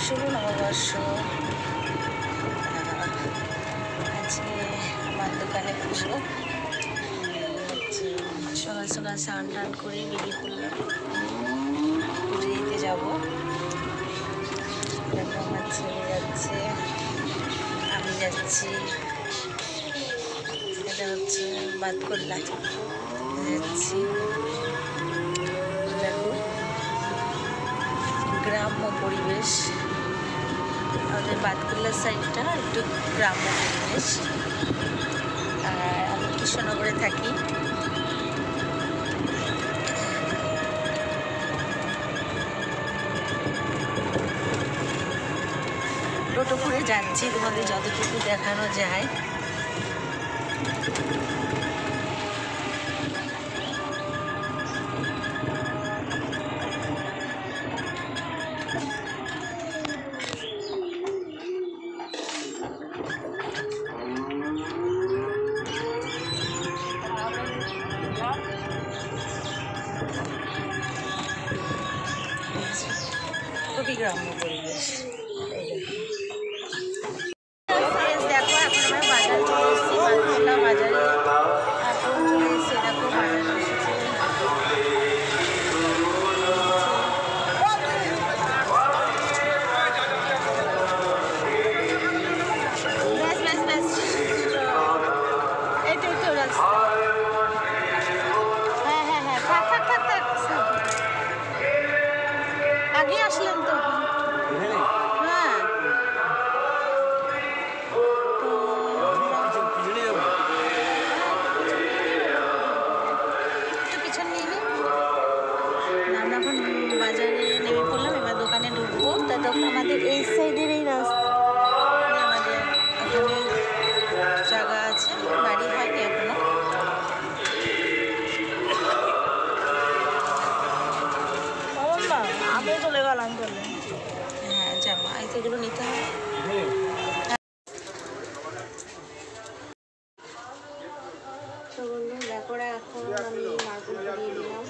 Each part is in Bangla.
শুভ নববর্ষ। আজকে আমার দোকানে পুজো। সকাল সকাল স্নান টান করে বেরিয়ে পড়লাম, পুজো দিতে যাবো। দেখো আমার ছেলে যাচ্ছে, আমি যাচ্ছি। এটা হচ্ছে বাতকুল্লা যাচ্ছি। দেখো গ্রাম্য পরিবেশ, আমাদের বাতকুল্লার সাইডটা একটু গ্রাম্য পরিবেশ। আর আমি কৃষ্ণনগরে থাকি। টোটো করে যাচ্ছি, তোমাদের যতটুকু দেখানো যায়। খুবই গ্রাম্য পরিবেশ। দেখো এখন আমরা বাজার চলে এসেছি, বাতকুল্লা বাজারে এখন চলে এসেছি। দেখো বাজার এসেছে। আগে আসলেন তো? হ্যাঁ, একটু পিছন নিয়ে নিই। আমরা এখন বাজারে নেমে পড়লাম, এবার দোকানে ঢুকবো। তা আমাদের এই সাইডের এই রাস্তা আমাদের এখানে জায়গা আছে, বাড়ি হয়নি এখনো। আগে চলে গেলাম বলে। হ্যাঁ জামা এগুলো নিতে হবে। তো বললো দেখো, এখন আমি মার্কেট দিয়ে দিলাম।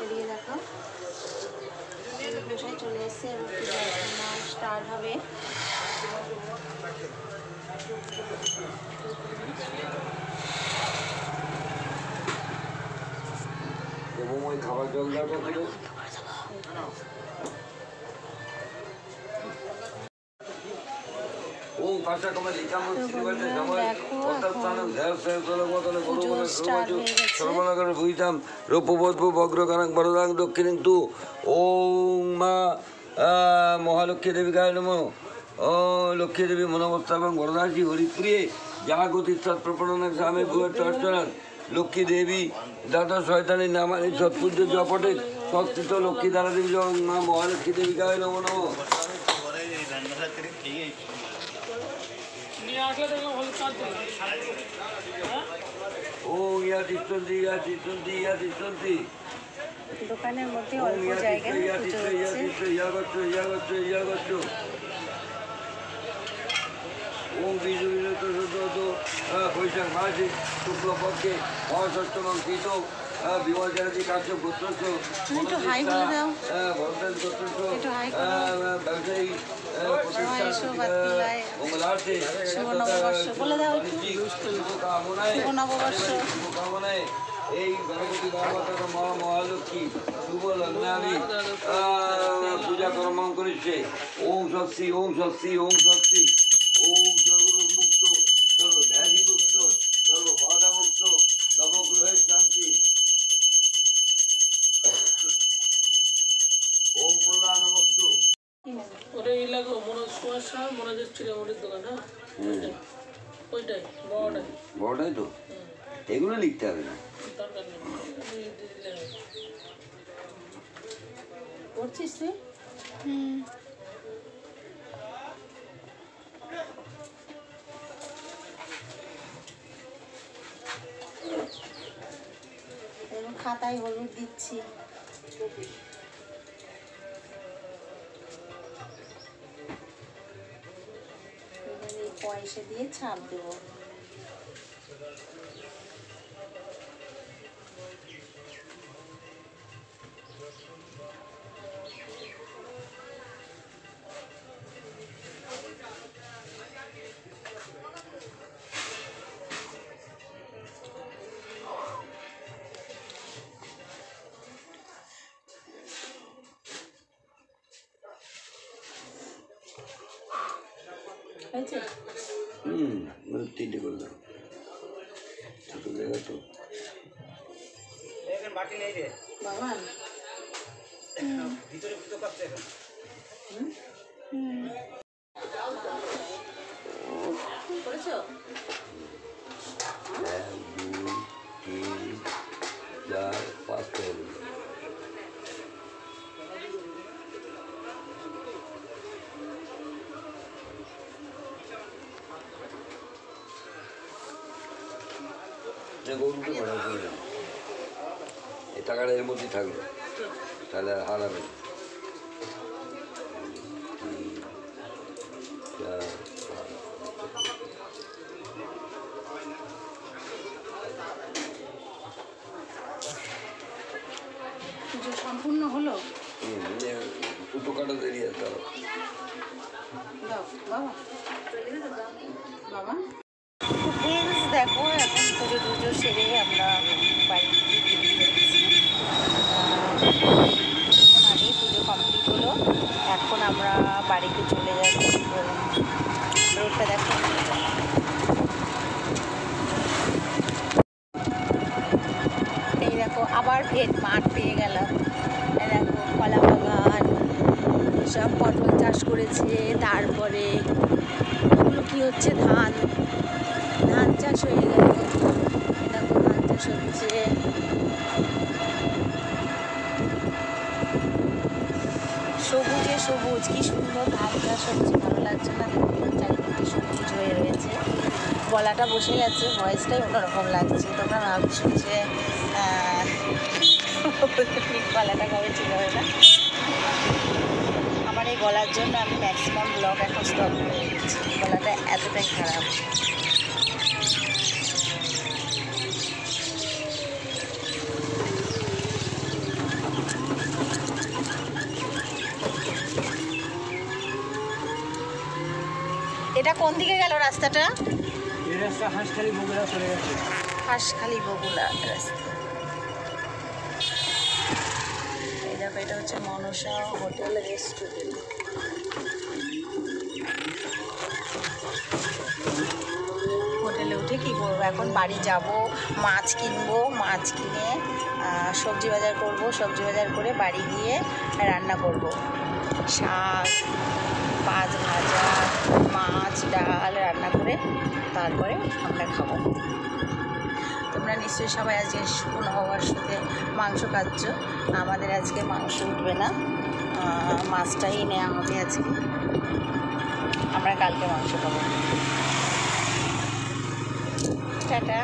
এদিকে দেখো বসায় চলে এসছে, স্টার্ট হবে। খাবার জল দেওয়া বুঝতাম রূপবধূ বগ্রকারক বরদাং দক্ষিণ কিন্তু ওম মা মহালক্ষ্মী দেবী গায়ে নম। ও লক্ষ্মী দেবী মনোবস্তা এবং বরদাসী হরিপ্রিয়ে জাগতি সৎপ্রপণন স্বামী ভূয়ের চর্চনাথ লক্ষ্মী দেবী দাদা শয়তানী নামানি সৎপূজ্য জপটে সৎকৃত লক্ষ্মী দ্বারা দেবী মা মহালক্ষ্মী দেবী গায়ে নম নম। দোকানের মধ্যে অল্প জায়গায় বৈশাখ মাসে শুক্লপক্ষে মহাষষ্ঠম কৃত বিমলজাতি কার্য গোত্রস্য ব্যবসায়ী মঙ্গলার্থে শুভকামনায় এই গণপতি বাবা মা মহালক্ষ্মী শুভ লগ্নাবি পূজা কর্ম করেছে। ওম স্বস্তি ওম স্বস্তি ওম স্বস্তি ওম সর্বরোগ মুক্ত সর্বব্যাধি মুক্ত সর্ববাধা মুক্ত নবগ্রহের শান্তি। ওম কল্যাণমস্তু। ওটা এই লাগলো মনে সুয়াশা মনে যাচ্ছিল আমাদের দোকান। হ্যাঁ ওইটাই বড়টাই তো, এগুলো লিখতে হবে না। দরকার নেই করছিস তুই? খাতায় হলুদ দিচ্ছি। পয়সা দিয়ে ছাপ দেবো। হয়েছে? মানে 3টে করে দাও, ছোটো জায়গা তো। বাবা করেছো? 1 2 3 4 5টা হলো। এই টাকাটা এর মধ্যেই থাকবে, তাহলে আর হারাবে না। 4 পুজো সম্পূর্ণ হলো? দুটো কাটা দেরিয়ে দাও। দাও বাবা, বাবা। ফ্রেন্ডস দেখো, এখন পুজো টুজো সেরে আমরা বাড়ি থেকে বেরিয়ে যাচ্ছি। কিছুক্ষণ আগেই পুজো কমপ্লিট হলো, এখন আমরা বাড়িতে চলে যাচ্ছি। রোডটা দেখো, এই দেখো আবার মাঠ পেয়ে গেলাম। এই দেখো কলা বাগান, সব পটল চাষ করেছে, তারপরে ওগুলো কি হচ্ছে, ধান চাষ হয়ে গেল। দেখো ধান চাষ হচ্ছে, সবুজে সবুজ, কি সুন্দর ধান চাষ হচ্ছে, ভালো লাগছে না? চারিদিকে সবুজ হয়ে রয়েছে। গলাটা বসে গেছে, ভয়েসটাই অন্যরকম লাগছে। তোমরা ভাবছো যে গলাটা কবে ঠিক হবে না। আমার এই গলার জন্য আমি ম্যাক্সিমাম ব্লগ এখন স্টপ করে দিচ্ছি, গলাটা এতটাই খারাপ। এটা কোন দিকে গেল রাস্তাটা? এই রাস্তা হাঁসখালি বগুড়া চলে গেছে। হাঁসখালি বগুড়া রাস্তা। এই দেখো, এটা হচ্ছে মনসা হোটেল রেস্টুরেন্ট। হোটেলে উঠে কী করবো, এখন বাড়ি যাব, মাছ কিনবো, মাছ কিনে সবজি বাজার করব, সবজি বাজার করে বাড়ি গিয়ে রান্না করব। শাক, মাছ ভাজা, মাছ ডাল রান্না করে তারপরে আমরা খাবো। তোমরা নিশ্চয়ই সবাই আজকে শুকনো হওয়ার সাথে মাংস খাচ্ছ, আমাদের আজকে মাংস উঠবে না, মাছটাই নেওয়া হবে আজকে, আমরা কালকে মাংস খাবো। টাটা।